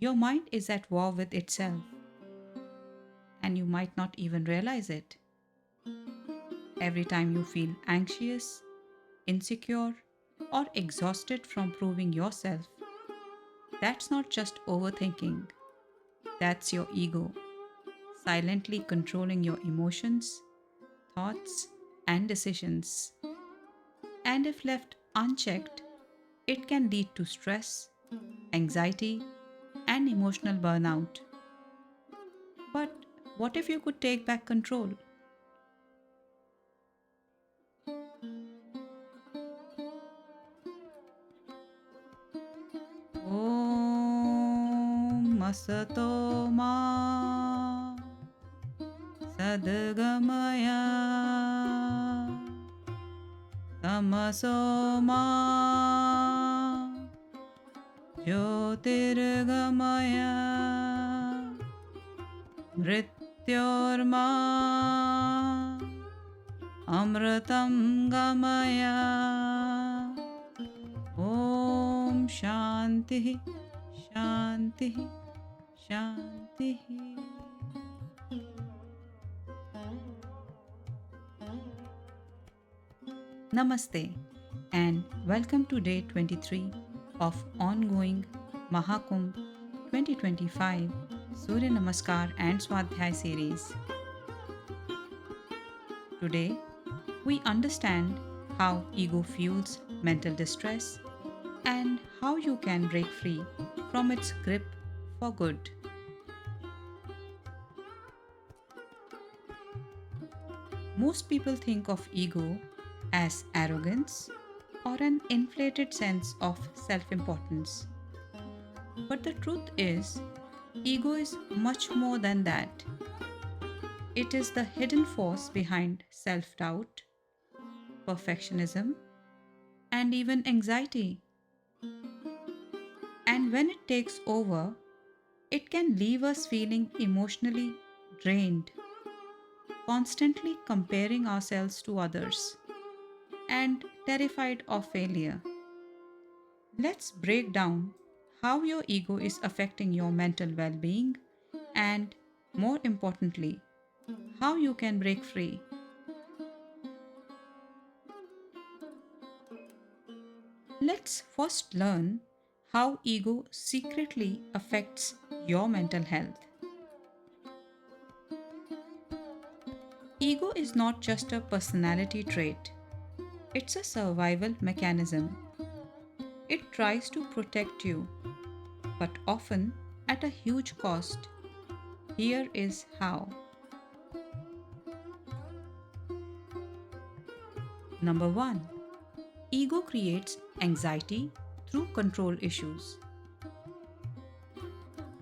Your mind is at war with itself, and you might not even realize it. Every time you feel anxious, insecure, or exhausted from proving yourself, that's not just overthinking, that's your ego silently controlling your emotions, thoughts, and decisions. And if left unchecked, it can lead to stress, anxiety, and emotional burnout. But what if you could take back control? Om Masato Ma Sadgamaya Tamaso Ma Jyotirgamaya Mrityorma Amratam Gamaya. Om Shanti Shanti Shanti. Namaste and welcome to day 23 of ongoing Mahakumbh 2025 Surya Namaskar and Swadhyay series. Today, we understand how ego fuels mental distress and how you can break free from its grip for good. Most people think of ego as arrogance or an inflated sense of self importance. But the truth is, ego is much more than that. It is the hidden force behind self doubt, perfectionism, and even anxiety. And when it takes over, it can leave us feeling emotionally drained, constantly comparing ourselves to others, and terrified of failure. Let's break down how your ego is affecting your mental well being and, more importantly, how you can break free. Let's first learn how ego secretly affects your mental health. Ego is not just a personality trait, it's a survival mechanism. It tries to protect you, but often at a huge cost. Here is how. Number 1. Ego creates anxiety through control issues.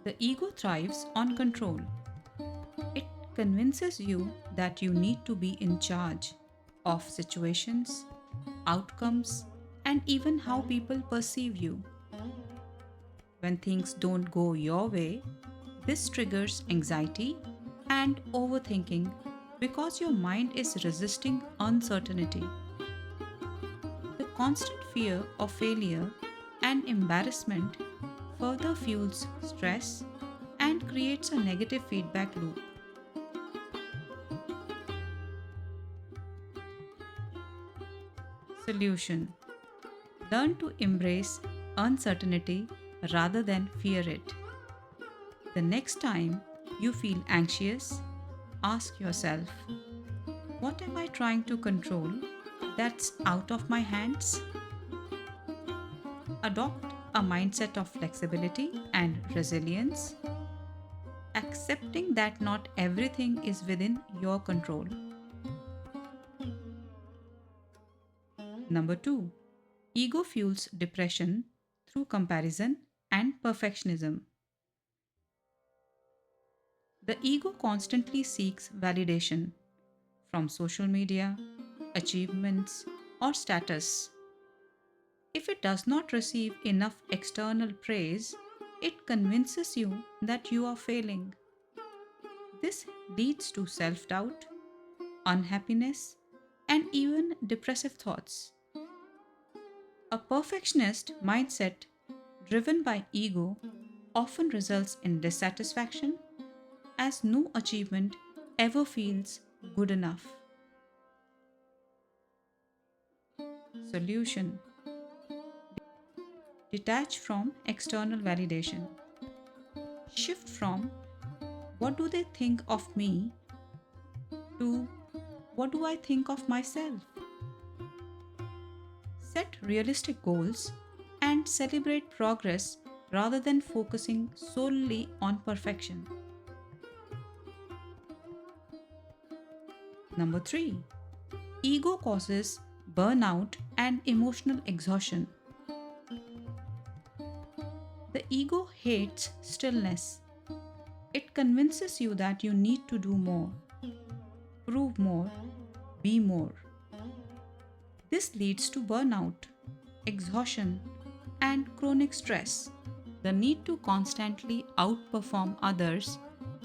The ego thrives on control. It convinces you that you need to be in charge of situations, outcomes, and even how people perceive you. When things don't go your way, this triggers anxiety and overthinking because your mind is resisting uncertainty. The constant fear of failure and embarrassment further fuels stress and creates a negative feedback loop. Solution: learn to embrace uncertainty rather than fear it. The next time you feel anxious, ask yourself, what am I trying to control that's out of my hands? Adopt a mindset of flexibility and resilience, accepting that not everything is within your control. Number 2. Ego fuels depression through comparison and perfectionism. The ego constantly seeks validation from social media, achievements, or status. If it does not receive enough external praise, it convinces you that you are failing. This leads to self doubt, unhappiness, and even depressive thoughts. A perfectionist mindset driven by ego often results in dissatisfaction as no achievement ever feels good enough. Solution: detach from external validation. Shift from what do they think of me to what do I think of myself? Set realistic goals and celebrate progress rather than focusing solely on perfection. Number 3. Ego causes burnout and emotional exhaustion. The ego hates stillness. It convinces you that you need to do more, prove more, be more. This leads to burnout, exhaustion, and chronic stress. The need to constantly outperform others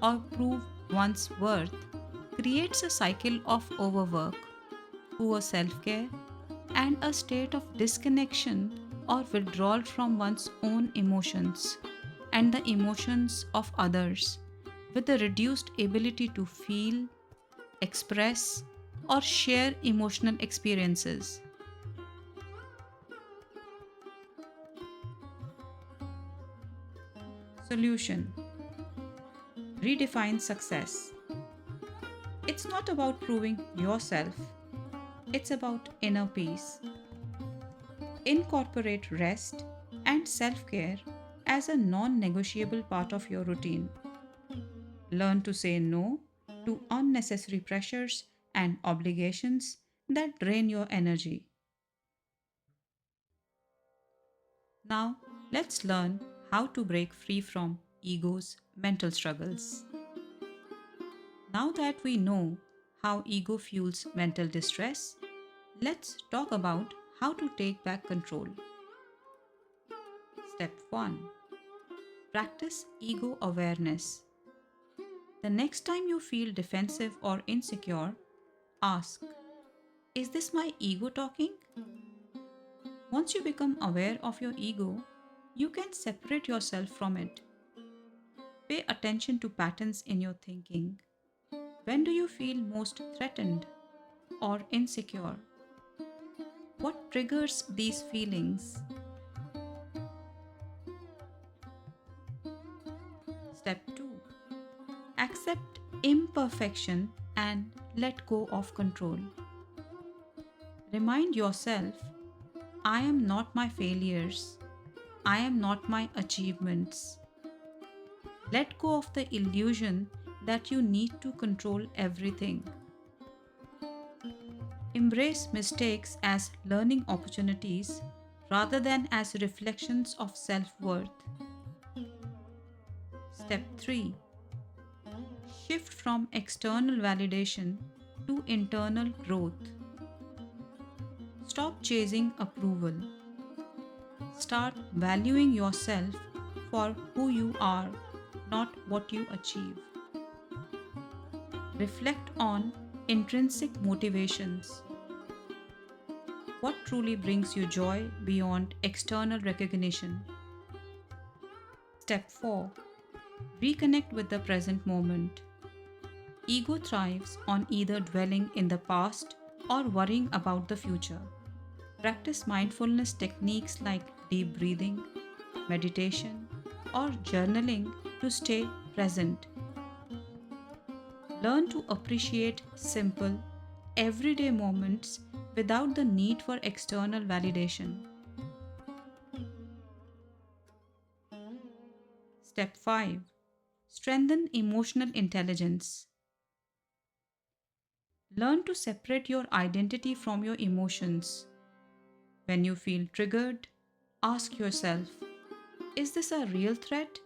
or prove one's worth creates a cycle of overwork, poor self care, and a state of disconnection or withdrawal from one's own emotions and the emotions of others, with a reduced ability to feel, express, or share emotional experiences. Solution: redefine success. It's not about proving yourself, it's about inner peace. Incorporate rest and self care as a non negotiable part of your routine. Learn to say no to unnecessary pressures and obligations that drain your energy. Now, let's learn how to break free from ego's mental struggles. Now that we know how ego fuels mental distress, let's talk about how to take back control. Step 1. Practice ego awareness. The next time you feel defensive or insecure, ask, is this my ego talking? Once you become aware of your ego, you can separate yourself from it. Pay attention to patterns in your thinking. When do you feel most threatened or insecure? What triggers these feelings? Step 2. Accept imperfection and let go of control. Remind yourself, I am not my failures. I am not my achievements. Let go of the illusion that you need to control everything. Embrace mistakes as learning opportunities rather than as reflections of self worth. Step 3. Shift from external validation to internal growth. Stop chasing approval. Start valuing yourself for who you are, not what you achieve. Reflect on intrinsic motivations. What truly brings you joy beyond external recognition? Step 4. Reconnect with the present moment. Ego thrives on either dwelling in the past or worrying about the future. Practice mindfulness techniques like deep breathing, meditation, or journaling to stay present. Learn to appreciate simple, everyday moments without the need for external validation. Step 5. Strengthen emotional intelligence. Learn to separate your identity from your emotions. When you feel triggered, ask yourself, is this a real threat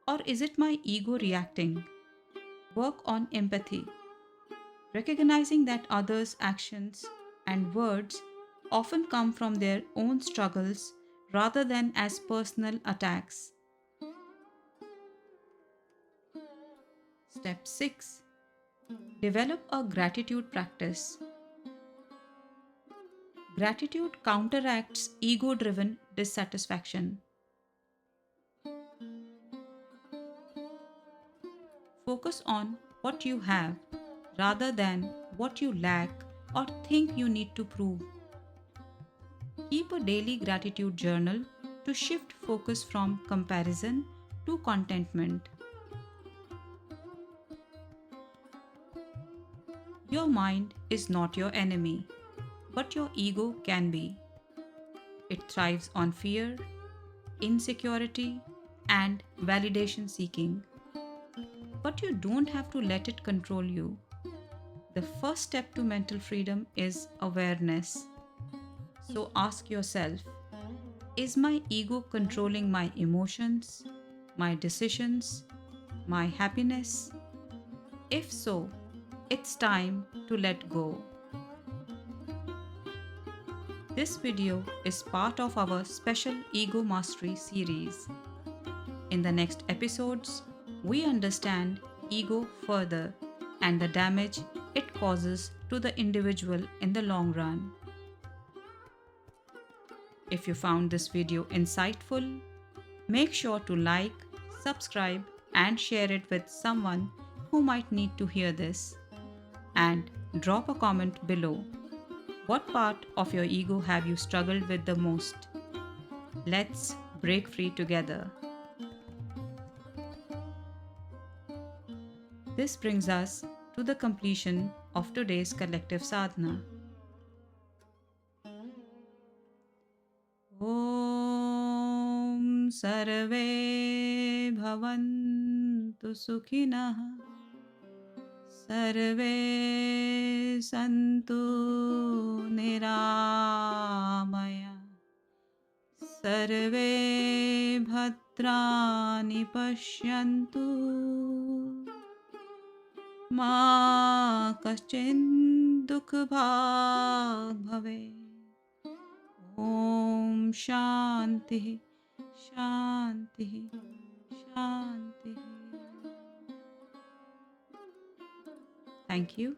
or is it my ego reacting? Work on empathy, recognizing that others' actions and words often come from their own struggles rather than as personal attacks. Step 6. Develop a gratitude practice. Gratitude counteracts ego driven dissatisfaction. Focus on what you have rather than what you lack or think you need to prove. Keep a daily gratitude journal to shift focus from comparison to contentment. Your mind is not your enemy, but your ego can be. It thrives on fear, insecurity, and validation seeking. But you don't have to let it control you. The first step to mental freedom is awareness. So ask yourself, is my ego controlling my emotions, my decisions, my happiness? If so, it's time to let go. This video is part of our special Ego Mastery series. In the next episodes, we understand ego further and the damage it causes to the individual in the long run. If you found this video insightful, make sure to like, subscribe, and share it with someone who might need to hear this. And drop a comment below. What part of your ego have you struggled with the most? Let's break free together. This brings us to the completion of today's collective sadhana. Om Sarve Bhavantu Sukhinah Sarve Santu Niramaya Sarve Bhadrani Pashyantu Ma Kaschin Dukh Bhag Bhave. Om Shanti Shanti Shanti. Thank you.